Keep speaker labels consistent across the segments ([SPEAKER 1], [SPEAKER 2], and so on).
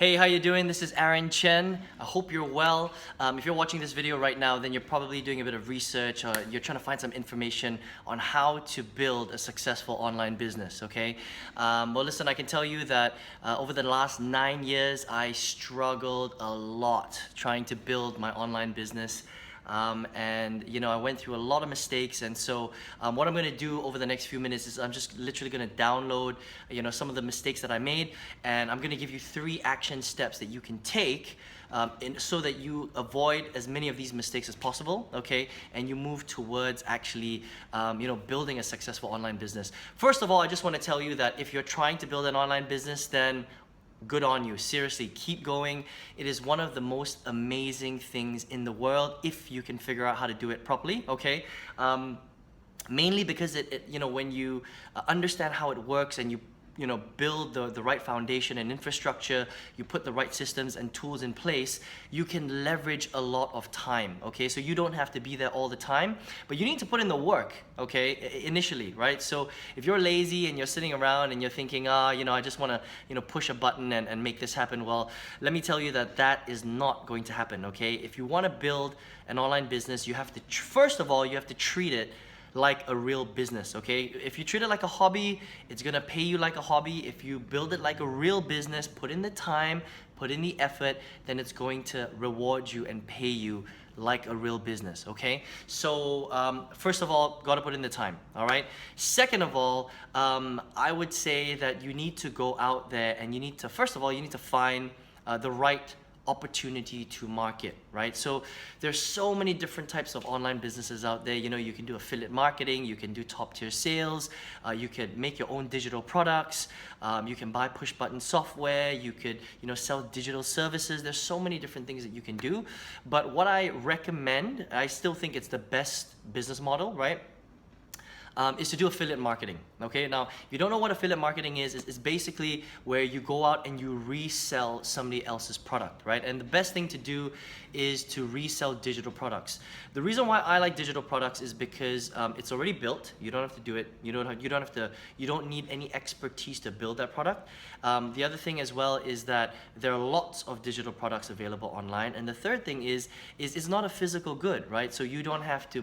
[SPEAKER 1] Hey, how you doing? This is Aaron Chen. I hope you're well. If you're watching this video right now, then you're probably doing a bit of research or you're trying to find some information on how to build a successful online business, okay? Well, listen, I can tell you that over the last 9 years, I struggled a lot trying to build my online business. And you know, I went through a lot of mistakes, and so what I'm going to do over the next few minutes is I'm just literally going to download some of the mistakes that I made, and I'm going to give you 3 action steps that you can take so that you avoid as many of these mistakes as possible, okay, and you move towards actually building a successful online business. First of all, I just want to tell you that if you're trying to build an online business, then good on you. Seriously, keep going. It is one of the most amazing things in the world if you can figure out how to do it properly, okay? Mainly because when you understand how it works and you build the right foundation and infrastructure, you put the right systems and tools in place, you can leverage a lot of time, okay? So you don't have to be there all the time, but you need to put in the work, okay, initially, right? So if you're lazy and you're sitting around and you're thinking, I just want to, push a button and make this happen, well, let me tell you that is not going to happen, okay? If you want to build an online business, you have to, first of all, you have to treat it like a real business, okay? If you treat it like a hobby, it's gonna pay you like a hobby. If you build it like a real business, put in the time, put in the effort, then it's going to reward you and pay you like a real business, okay? So first of all, gotta put in the time, all right? Second of all, I would say that you need to go out there and first of all, you need to find the right opportunity to market, right? So there's so many different types of online businesses out there. You can do affiliate marketing, you can do top tier sales, you could make your own digital products, you can buy push button software, you could sell digital services. There's so many different things that you can do, but what I recommend, I still think it's the best business model, right? Is to do affiliate marketing, okay? Now, if you don't know what affiliate marketing is, it's basically where you go out and you resell somebody else's product, right? And the best thing to do is to resell digital products. The reason why I like digital products is because it's already built. You don't have to do it. You don't need any expertise to build that product. The other thing as well is that there are lots of digital products available online. And the third thing is it's not a physical good, right? So you don't have to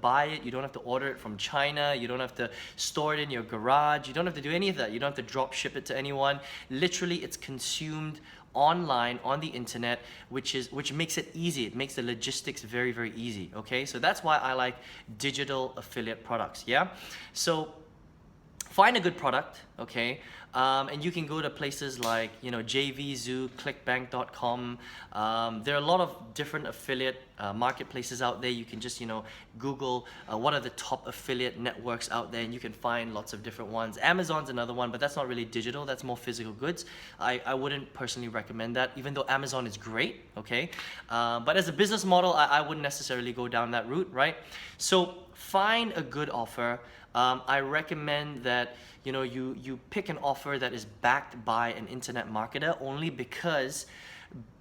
[SPEAKER 1] buy it. You don't have to order it from China. You don't have to store it in your garage. You don't have to do any of that. You don't have to drop ship it to anyone. Literally, it's consumed online on the internet, which makes it easy. It makes the logistics very, very easy, okay? So that's why I like digital affiliate products, yeah? So find a good product, okay? And you can go to places like JVZoo, clickbank.com. There are a lot of different affiliate marketplaces out there. You can just Google what are the top affiliate networks out there, and you can find lots of different ones. Amazon's another one, but that's not really digital, that's more physical goods. I wouldn't personally recommend that, even though Amazon is great, okay? But as a business model, I wouldn't necessarily go down that route, right? So find a good offer. I recommend that you pick an offer that is backed by an internet marketer, only because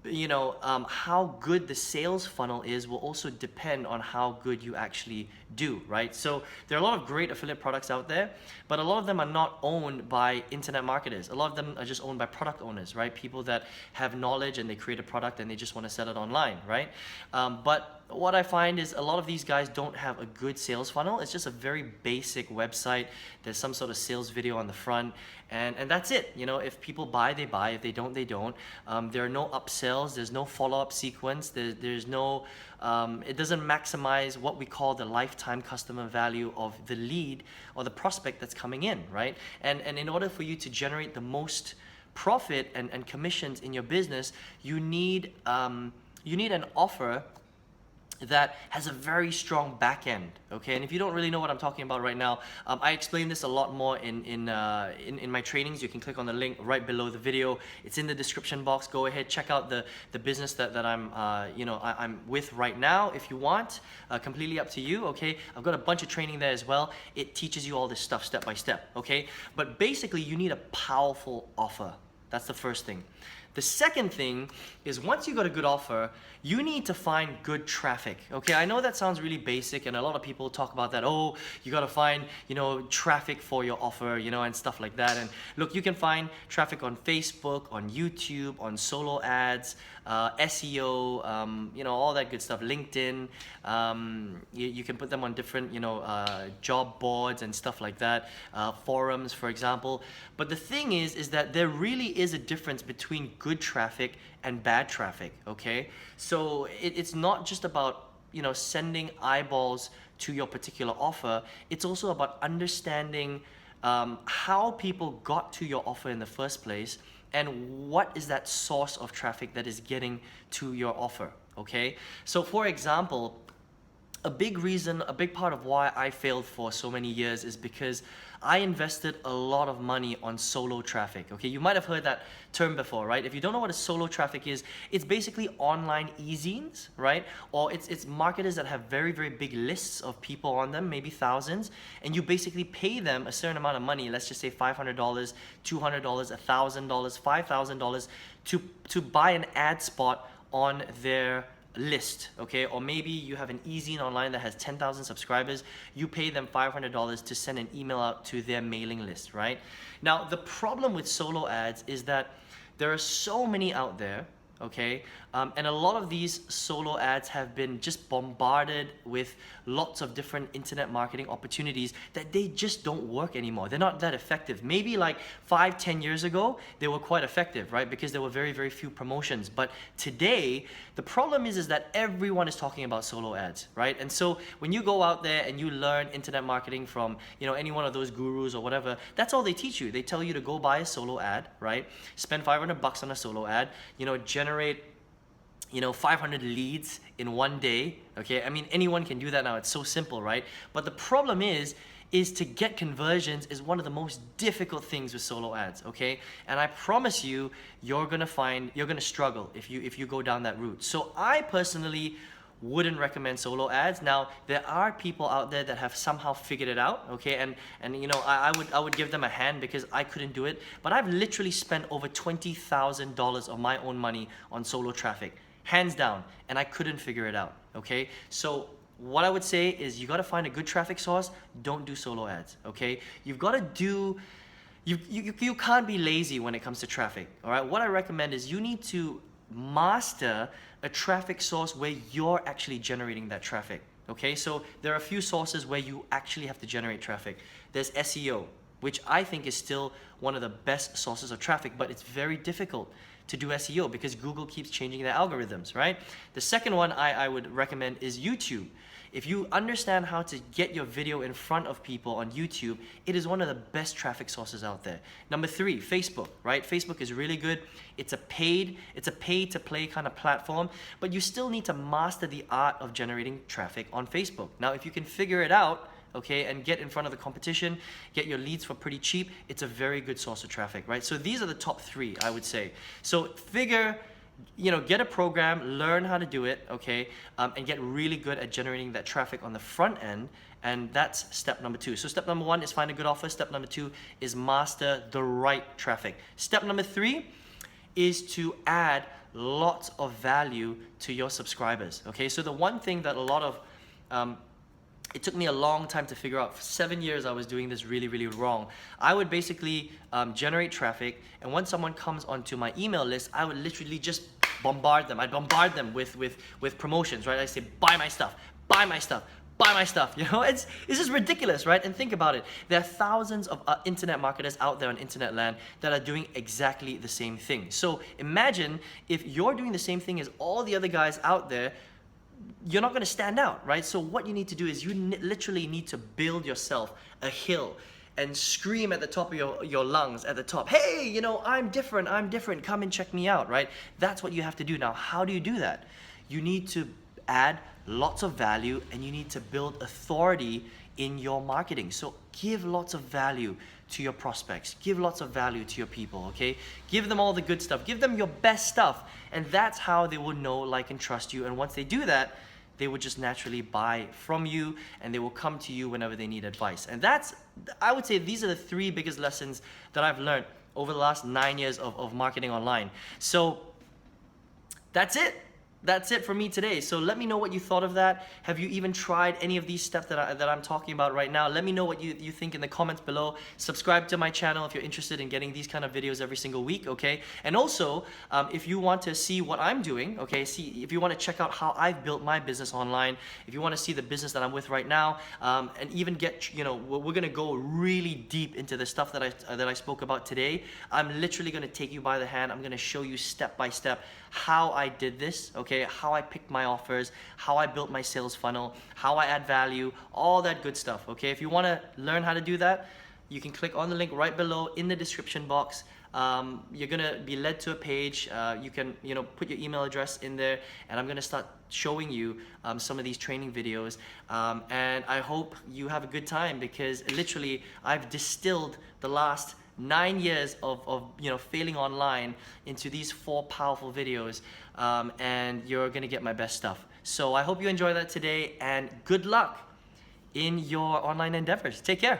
[SPEAKER 1] how good the sales funnel is will also depend on how good you actually do, right? So there are a lot of great affiliate products out there, but a lot of them are not owned by internet marketers. A lot of them are just owned by product owners, right? People that have knowledge and they create a product and they just want to sell it online, right? But what I find is a lot of these guys don't have a good sales funnel. It's just a very basic website. There's some sort of sales video on the front, and that's it. If people buy, they buy. If they don't, they don't. There are no upsells. There's no follow-up sequence. There's no, it doesn't maximize what we call the lifetime customer value of the lead or the prospect that's coming in, right? And in order for you to generate the most profit and commissions in your business, you need an offer that has a very strong back end, okay? And if you don't really know what I'm talking about right now, I explain this a lot more in my trainings. You can click on the link right below the video. It's in the description box. Go ahead, check out the business that I'm I'm with right now if you want. Completely up to you, okay? I've got a bunch of training there as well. It teaches you all this stuff step by step, okay? But basically, you need a powerful offer. That's the first thing. The second thing is once you got a good offer, you need to find good traffic. Okay, I know that sounds really basic and a lot of people talk about that. Oh, you got to find, traffic for your offer, and stuff like that. And look, you can find traffic on Facebook, on YouTube, on solo ads, SEO, all that good stuff, LinkedIn. You can put them on different, job boards and stuff like that, forums, for example. But the thing is that there really is a difference between good traffic and bad traffic, okay? So it's not just about, sending eyeballs to your particular offer. It's also about understanding how people got to your offer in the first place and what is that source of traffic that is getting to your offer, okay? So for example, a big part of why I failed for so many years is because I invested a lot of money on solo traffic. Okay, you might have heard that term before, right? If you don't know what a solo traffic is, it's basically online e-zines, right? Or it's marketers that have very, very big lists of people on them, maybe thousands, and you basically pay them a certain amount of money, let's just say $500, $200, $1,000, $5,000 to buy an ad spot on their list, okay? Or maybe you have an e-zine online that has 10,000 subscribers, you pay them $500 to send an email out to their mailing list, right? Now, the problem with solo ads is that there are so many out there, okay? And a lot of these solo ads have been just bombarded with lots of different internet marketing opportunities that they just don't work anymore. They're not that effective. Maybe like 5-10 years ago, they were quite effective, right? Because there were very, very few promotions. But today, the problem is that everyone is talking about solo ads, right? And so when you go out there and you learn internet marketing from, any one of those gurus or whatever, that's all they teach you. They tell you to go buy a solo ad, right? Spend $500 on a solo ad, generate 500 leads in one day, okay? I mean, anyone can do that now. It's so simple, right? But the problem is to get conversions is one of the most difficult things with solo ads, okay? And I promise you, you're gonna struggle if you go down that route. So I personally wouldn't recommend solo ads. Now, there are people out there that have somehow figured it out, okay? And I would give them a hand because I couldn't do it. But I've literally spent over $20,000 of my own money on solo traffic, hands down, and I couldn't figure it out, okay? So what I would say is you gotta find a good traffic source. Don't do solo ads, okay? You've gotta do, you can't be lazy when it comes to traffic, all right? What I recommend is you need to master a traffic source where you're actually generating that traffic, okay? So there are a few sources where you actually have to generate traffic. There's SEO, which I think is still one of the best sources of traffic, but it's very difficult to do SEO because Google keeps changing their algorithms, right? The second one I would recommend is YouTube. If you understand how to get your video in front of people on YouTube, it is one of the best traffic sources out there. Number 3, Facebook, right? Facebook is really good. It's a paid to play kind of platform, but you still need to master the art of generating traffic on Facebook. Now, if you can figure it out, okay, and get in front of the competition, get your leads for pretty cheap, it's a very good source of traffic, right? So these are the top 3, I would say. So get a program, learn how to do it, okay, and get really good at generating that traffic on the front end, and that's step number 2. So step number 1 is find a good offer. Step number 2 is master the right traffic. Step number 3 is to add lots of value to your subscribers, okay? So the one thing that a lot of, it took me a long time to figure out. For 7 years, I was doing this really, really wrong. I would basically generate traffic, and when someone comes onto my email list, I would literally just bombard them. I'd bombard them with promotions, right? I say, buy my stuff, buy my stuff, buy my stuff. It's just ridiculous, right? And think about it. There are thousands of internet marketers out there on internet land that are doing exactly the same thing. So imagine if you're doing the same thing as all the other guys out there, you're not going to stand out, right? So what you need to do is you literally need to build yourself a hill and scream at the top of your lungs at the top, hey, I'm different, come and check me out, right? That's what you have to do. Now, how do you do that? You need to add lots of value and you need to build authority in your marketing. So give lots of value to your prospects, give lots of value to your people, okay? Give them all the good stuff, give them your best stuff, and that's how they will know, like, and trust you. And once they do that, they will just naturally buy from you and they will come to you whenever they need advice. And I would say these are the 3 biggest lessons that I've learned over the last 9 years of marketing online. So that's it. That's it for me today. So let me know what you thought of that. Have you even tried any of these steps that I'm talking about right now? Let me know what you think in the comments below. Subscribe to my channel if you're interested in getting these kind of videos every single week, okay? And also, if you want to see what I'm doing, okay, if you want to check out how I've built my business online, if you want to see the business that I'm with right now, and even get, you know, we're gonna go really deep into the stuff that I spoke about today. I'm literally gonna take you by the hand. I'm gonna show you step by step how I did this, okay, how I picked my offers, how I built my sales funnel, how I add value, all that good stuff, okay? If you want to learn how to do that, you can click on the link right below in the description box. You're gonna be led to a page. You can, you know, put your email address in there, and I'm gonna start showing you some of these training videos. And I hope you have a good time, because literally I've distilled the last 9 years of you know, failing online into these 4 powerful videos, and you're gonna get my best stuff. So I hope you enjoy that today, and good luck in your online endeavors. Take care.